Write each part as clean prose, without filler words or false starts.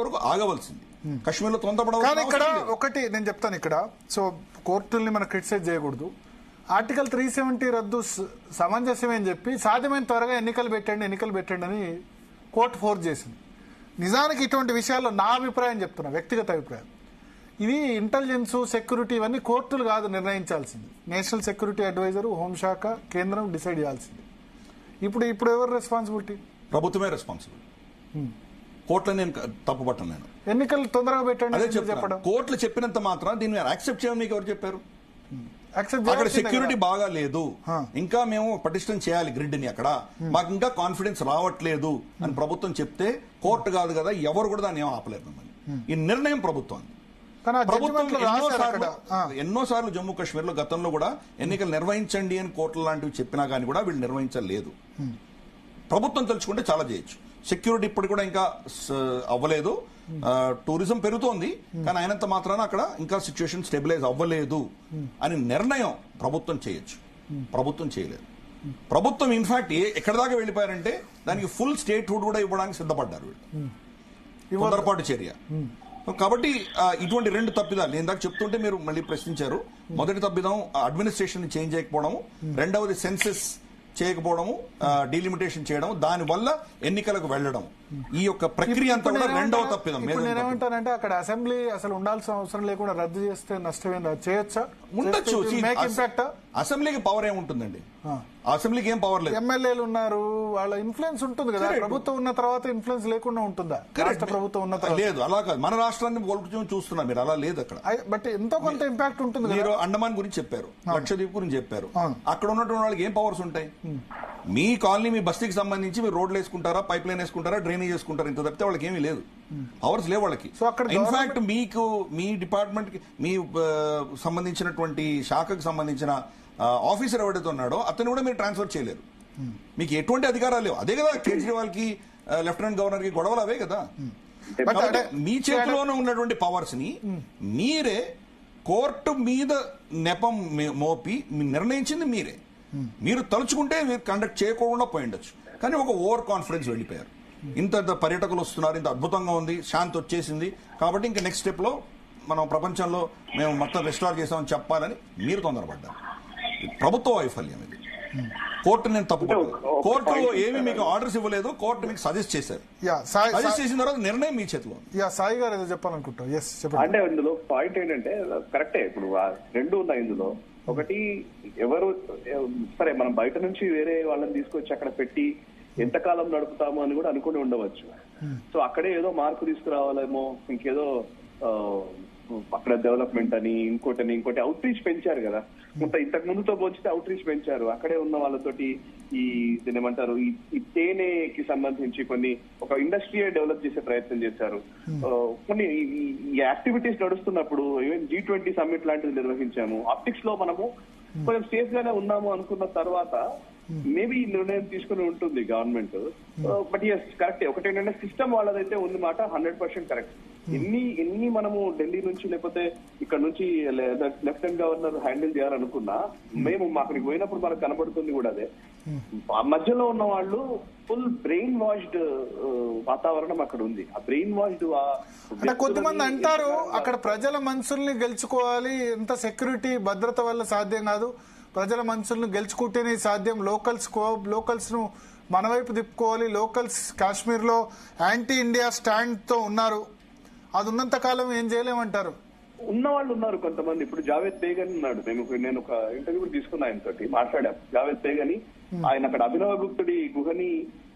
వరకు ఆగవలసింది. కశ్మీర్లో తొందరపడ. కానీ ఇక్కడ ఒకటి నేను చెప్తాను, ఇక్కడ సో కోర్టుల్ని మనం క్రిటిసైజ్ చేయకూడదు. ఆర్టికల్ 370 రద్దు సమంజసమే అని చెప్పి సాధ్యమైన త్వరగా ఎన్నికలు పెట్టండి అని కోర్టు ఫోర్స్ చేసింది. నిజానికి ఇటువంటి విషయాల్లో నా అభిప్రాయం చెప్తున్నా, వ్యక్తిగత అభిప్రాయం, ఇవి ఇంటెలిజెన్స్, సెక్యూరిటీ ఇవన్నీ కోర్టులు కాదు నిర్ణయించాల్సింది. నేషనల్ సెక్యూరిటీ అడ్వైజర్, హోంశాఖ, కేంద్రం డిసైడ్ చేయాల్సింది. ఇప్పుడు ఎవరు రెస్పాన్సిబిలిటీ? ప్రభుత్వమే రెస్పాన్సిబిలిటీ. కోర్టులో నేను తప్పు పట్టను. ఎన్నికలు తొందరగా పెట్టండి చెప్పడం, కోర్టులు చెప్పినంత మాత్రం దీన్ని యాక్సెప్ట్ చేయమని మీకు ఎవరు చెప్పారు? అక్కడ సెక్యూరిటీ బాగా లేదు, ఇంకా మేము పటిష్టం చేయాలి గ్రిడ్ ని, అక్కడ మాకు ఇంకా కాన్ఫిడెన్స్ రావట్లేదు అని ప్రభుత్వం చెప్తే కోర్టు కాదు కదా, ఎవరు కూడా దాన్ని ఏం ఆపలేరు మమ్మల్ని. ఈ నిర్ణయం ప్రభుత్వం. ఎన్నోసార్లు జమ్మూ కాశ్మీర్ లో గతంలో కూడా ఎన్నికలు నిర్వహించండి అని కోర్టులు లాంటివి చెప్పినా కానీ కూడా వీళ్ళు నిర్వహించలేదు. ప్రభుత్వం తలుచుకుంటే చాలా చేయొచ్చు. సెక్యూరిటీ ఇప్పుడు కూడా ఇంకా అవ్వలేదు, టూరిజం పెరుగుతోంది, కానీ అయినంత మాత్రాన అక్కడ ఇంకా సిచ్యువేషన్ స్టెబిలైజ్ అవ్వలేదు అని నిర్ణయం ప్రభుత్వం చేయొచ్చు. ప్రభుత్వం చేయలేదు. ప్రభుత్వం ఇన్ఫాక్ట్ ఎక్కడ దాకా వెళ్ళిపోయారంటే దానికి ఫుల్ స్టేట్ హుడ్ కూడా ఇవ్వడానికి సిద్ధపడ్డారు వీళ్ళు, తొందరపాటు చర్య. కాబట్టి ఇటువంటి రెండు తప్పిదాలు నేను ఇందాక చెప్తుంటే మీరు మళ్ళీ ప్రశ్నించారు. మొదటి తప్పిదం అడ్మినిస్ట్రేషన్ చేంజ్ చేయకపోవడము, రెండవది సెన్సెస్ చేయకపోవడము, డీలిమిటేషన్ చేయడం, దాని వల్ల ఎన్నికలకు వెళ్లడం, ఈ యొక్క ప్రక్రియ అంతా కూడా రెండవ తప్పిదం. నేనేమంటానంటే అక్కడ అసెంబ్లీ అసలు ఉండాల్సిన అవసరం లేకుండా రద్దు చేస్తే నష్టమేందా? చేయొచ్చా? ఉండొచ్చు. అసెంబ్లీకి పవర్ ఏముంటుందండి? అసెంబ్లీకి ఏం పవర్ లేదు. ఎమ్మెల్యేలు ఉన్నారు, వాళ్ళ ఇన్ఫ్లుయెన్స్ ఉంటుంది కదా. ప్రభుత్వం ఉన్న తర్వాత ఇన్ఫ్లుయెన్స్ లేకుండా ఉంటుందా? రాష్ట్ర ప్రభుత్వం ఉన్న తర్వాత లేదు. అలా కాదు, మన రాష్ట్రాన్ని చూస్తున్నా మీరు, అలా లేదు అక్కడ. బట్ ఎంతో కొంత ఇంపాక్ట్ ఉంటుంది. మీరు అండమాన్ గురించి చెప్పారు, లక్షద్వీప్ గురించి చెప్పారు. అక్కడ ఉన్నటువంటి వాళ్ళకి ఏం పవర్స్ ఉంటాయి? మీ కాలనీ, మీ బస్తీకి సంబంధించి మీరు రోడ్లు వేసుకుంటారా, పైప్ లైన్ వేసుకుంటారా, డ్రైనేజ్ చేసుకుంటారా, ఇంత తప్పితే వాళ్ళకి ఏమీ లేదు. పవర్స్ లేవు వాళ్ళకి. ఇన్ఫాక్ట్ మీకు మీ డిపార్ట్మెంట్ కి, మీ సంబంధించినటువంటి శాఖకు సంబంధించిన ఆఫీసర్ ఎవరైతే ఉన్నాడో అతను కూడా మీరు ట్రాన్స్ఫర్ చేయలేరు. మీకు ఎటువంటి అధికారాలు లేవు. అదే కదా కేజ్రీవాల్ కి, లెఫ్టినెంట్ గవర్నర్ కి గొడవలు అవే కదా. మీ చేతిలోనే ఉన్నటువంటి పవర్స్ ని మీరే కోర్టు మీద నెపం మోపి నిర్ణయించింది మీరే. మీరు తలుచుకుంటే మీరు కండక్ట్ చేయకుండా పోయిండొచ్చు, కానీ ఒక ఓవర్ కాన్ఫిడెన్స్ వెళ్ళిపోయారు. ఇంత పర్యాటకులు వస్తున్నారు, ఇంత అద్భుతంగా ఉంది, శాంతి వచ్చేసింది, కాబట్టి ఇంకా నెక్స్ట్ స్టెప్ లో మనం ప్రపంచంలో మేము మొత్తం రెస్టార్ చేసామని చెప్పాలని మీరు తొందరపడ్డారు. ప్రభుత్వ వైఫల్యం ఇది. కోర్టు నేను తప్పు, కోర్టు ఏమి మీకు ఆర్డర్స్ ఇవ్వలేదు, కోర్టు మీకు సజెస్ట్ చేశారు. సజెస్ట్ చేసిన తర్వాత నిర్ణయం మీ చేతిలో. సాయి గారు ఏదో చెప్పాలనుకుంటా. అంటే ఇందులో పాయింట్ ఏంటంటే కరెక్టే, ఇప్పుడు రెండు ఉన్నాయి ఇందులో. ఒకటి, ఎవరు సరే మనం బయట నుంచి వేరే వాళ్ళని తీసుకొచ్చి అక్కడ పెట్టి ఎంతకాలం నడుపుతాము అని కూడా అనుకుని ఉండవచ్చు. సో అక్కడే ఏదో మార్పు తీసుకురావాలేమో, ఇంకేదో అక్కడ డెవలప్మెంట్ అని ఇంకోటి అవుట్ రీచ్ పెంచారు కదా. ఇంతకు ముందుతో పోల్చితే అవుట్ రీచ్ పెంచారు. అక్కడే ఉన్న వాళ్ళతోటి ఈ ఏమంటారు, ఈ తేనెకి సంబంధించి ఒక ఇండస్ట్రీ డెవలప్ చేసే ప్రయత్నం చేశారు. కొన్ని ఈ యాక్టివిటీస్ నడుస్తున్నప్పుడు ఈవెన్ G20 సమ్మిట్ లాంటిది నిర్వహించాము. ఆప్టిక్స్ లో మనము కొంచెం సేఫ్ గానే ఉన్నాము అనుకున్న తర్వాత మేబీ ఈ నిర్ణయం తీసుకుని ఉంటుంది గవర్నమెంట్. But yes correct. ఒకటేంటంటే సిస్టమ్ వాళ్ళదైతే ఉంది మాట 100% కరెక్ట్. ఎన్ని మనము ఢిల్లీ నుంచి లేకపోతే ఇక్కడ నుంచి లెఫ్టినెంట్ గవర్నర్ హ్యాండిల్ చేయాలనుకున్నా, మేము అక్కడికి పోయినప్పుడు మనకు కనబడుతుంది కూడా అదే. ఆ మధ్యలో ఉన్న వాళ్ళు ఫుల్ బ్రెయిన్ వాష్డ్ వాతావరణం అక్కడ ఉంది. ఆ బ్రెయిన్ వాష్డ్ కొంతమంది అంటారు అక్కడ ప్రజల మనసుల్ని గెలుచుకోవాలి, ఎంత సెక్యూరిటీ భద్రత వల్ల సాధ్యం కాదు, ప్రజల మనసులను గెలుచుకుంటేనే సాధ్యం, లోకల్స్ ను మన వైపు తిప్పుకోవాలి, లోకల్స్ కాశ్మీర్ లో యాంటీ ఇండియా స్టాండ్ తో ఉన్నారు, అది ఉన్నంత కాలం ఏం చేయలేమంటారు. ఉన్న వాళ్ళు ఉన్నారు కొంతమంది. ఇప్పుడు జావేద్ బేగన్ ఉన్నాడు. నేను ఒక ఇంటర్వ్యూ తీసుకున్నా, ఆయనతోటి మాట్లాడాం. జావేద్ బేగని ఆయన అక్కడ అభినవ గుప్తుడి గుహని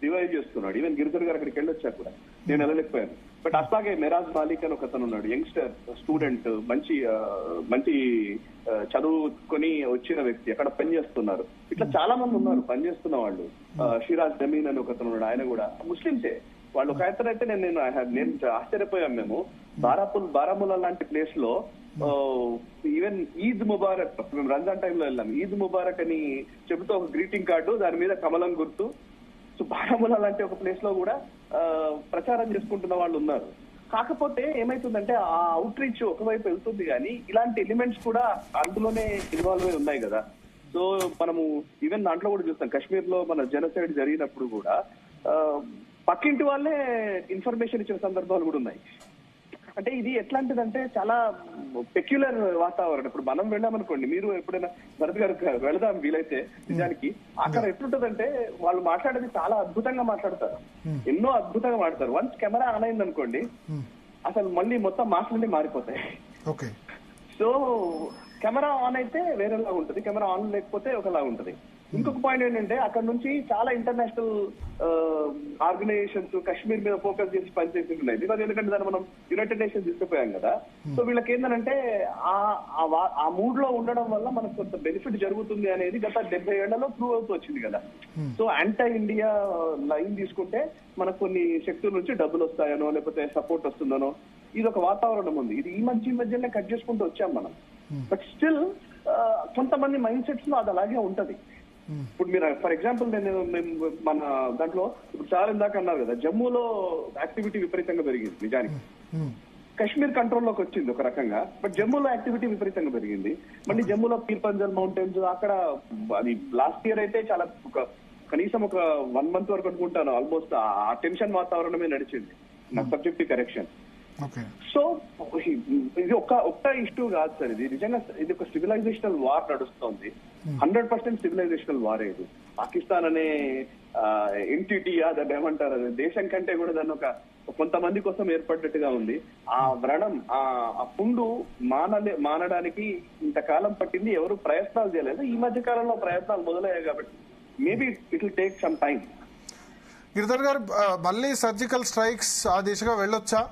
రివైవ్ చేస్తున్నాడు. ఈవెన్ గిరిధర్ గారు అక్కడికి వెళ్ళొచ్చా కూడా, నేను వెళ్ళలేకపోయాను. బట్ అట్లాగే మెరాజ్ మాలిక్ అని ఒకతను ఉన్నాడు, యంగ్స్టర్ స్టూడెంట్, మంచి చదువుకొని వచ్చిన వ్యక్తి, అక్కడ పనిచేస్తున్నారు. ఇట్లా చాలా మంది ఉన్నారు పనిచేస్తున్న వాళ్ళు. షిరాజ్ జమీన్ అని ఒకతను ఉన్నాడు, ఆయన కూడా ముస్లింసే. వాళ్ళు ఒక అయితే నేను ఆశ్చర్యపోయాం. మేము బారాముల్లా లాంటి ప్లేస్ లో ఈవెన్ ఈద్ ముబారక్, మేము రంజాన్ టైంలో వెళ్ళాం, ఈద్ ముబారక్ అని చెబుతూ ఒక గ్రీటింగ్ కార్డు, దాని మీద కమలం గుర్తు. సో బారాముల్లా లాంటి ఒక ప్లేస్ లో కూడా ప్రచారం చేసుకుంటున్న వాళ్ళు ఉన్నారు. కాకపోతే ఏమైతుందంటే ఆ అవుట్ రీచ్ ఒకవైపు వెళ్తుంది, కానీ ఇలాంటి ఎలిమెంట్స్ కూడా అందులోనే ఇన్వాల్వ్ అయి ఉన్నాయి కదా. సో మనము ఈవెన్ దాంట్లో కూడా చూస్తాం, కాశ్మీర్ లో మన జెనోసైడ్ జరిగినప్పుడు కూడా పక్కింటి వాళ్ళే ఇన్ఫర్మేషన్ ఇచ్చిన సందర్భాలు కూడా ఉన్నాయి. అంటే ఇది ఎట్లాంటిదంటే చాలా పెక్యులర్ వాతావరణం. ఇప్పుడు మనం వెళ్ళామనుకోండి, మీరు ఎప్పుడైనా భరత్ గారు వెళదాం వీలైతే, నిజానికి అక్కడ ఎట్లుంటదంటే వాళ్ళు మాట్లాడేది చాలా అద్భుతంగా మాట్లాడతారు, ఎన్నో అద్భుతంగా మాట్లాడతారు. వన్స్ కెమెరా ఆన్ అయింది అనుకోండి, అసలు మళ్ళీ మొత్తం మాటలన్నీ మారిపోతాయి. ఓకే. సో కెమెరా ఆన్ అయితే వేరేలా ఉంటది, కెమెరా ఆన్ లేకపోతే ఒకలా ఉంటది. ఇంకొక పాయింట్ ఏంటంటే అక్కడ నుంచి చాలా ఇంటర్నేషనల్ ఆర్గనైజేషన్స్ కాశ్మీర్ మీద ఫోకస్ చేసి పనిచేసి ఉన్నాయి. బికాజ్ ఎందుకంటే దాన్ని మనం యునైటెడ్ నేషన్స్ తీసుకుపోయాం కదా. సో వీళ్ళకి ఏంటంటే ఆ మూడ్ లో ఉండడం వల్ల మనకు కొంత బెనిఫిట్ జరుగుతుంది అనేది గత 70 ఏళ్లలో ప్రూవ్ అవుతూ వచ్చింది కదా. సో యాంటీ ఇండియా లైన్ తీసుకుంటే మనకు కొన్ని శక్తుల నుంచి డబ్బులు వస్తాయనో లేకపోతే సపోర్ట్ వస్తుందనో ఇది ఒక వాతావరణం ఉంది. ఇది ఈ మధ్యనే కట్ చేసుకుంటూ వచ్చాం మనం. బట్ స్టిల్ కొంతమంది మైండ్ సెట్స్ లో అది అలాగే ఉంటది. ఇప్పుడు మీరు ఫర్ ఎగ్జాంపుల్ మేము మన దాంట్లో ఇప్పుడు చాలా ఇందాక అన్నారు కదా, జమ్మూలో యాక్టివిటీ విపరీతంగా పెరిగింది. నిజానికి కాశ్మీర్ కంట్రోల్లోకి వచ్చింది ఒక రకంగా, బట్ జమ్మూలో యాక్టివిటీ విపరీతంగా పెరిగింది. మళ్ళీ జమ్మూలో పీర్ పంజల్ మౌంటైన్స్ అక్కడ అది లాస్ట్ ఇయర్ అయితే చాలా కనీసం ఒక 1 month వరకు అనుకుంటాను ఆల్మోస్ట్ ఆ టెన్షన్ వాతావరణమే నడిచింది, నా సబ్జెక్టివ్ కరెక్షన్. సో ఇది ఒక్క ఇష్యూ కాదు సార్, ఇది నిజంగా ఇది ఒక సివిలైజేషనల్ వార్ నడుస్తోంది. 100% సివిలైజేషనల్ వార్. ఇది పాకిస్తాన్ అనే ఎంటిటీ దాన్ని ఏమంటారు, దేశం కంటే కూడా దాన్ని ఒక కొంతమంది కోసం ఏర్పడ్డట్టుగా ఉంది. ఆ వ్రణం ఆ పుండు మానడానికి ఇంతకాలం పట్టింది, ఎవరు ప్రయత్నాలు చేయలేదు. ఈ మధ్య కాలంలో ప్రయత్నాలు మొదలయ్యాయి కాబట్టి maybe it will take some time. Giridhar గారు, మళ్ళీ సర్జికల్ స్ట్రైక్స్ ఆ దిశగా వెళ్ళొచ్చా?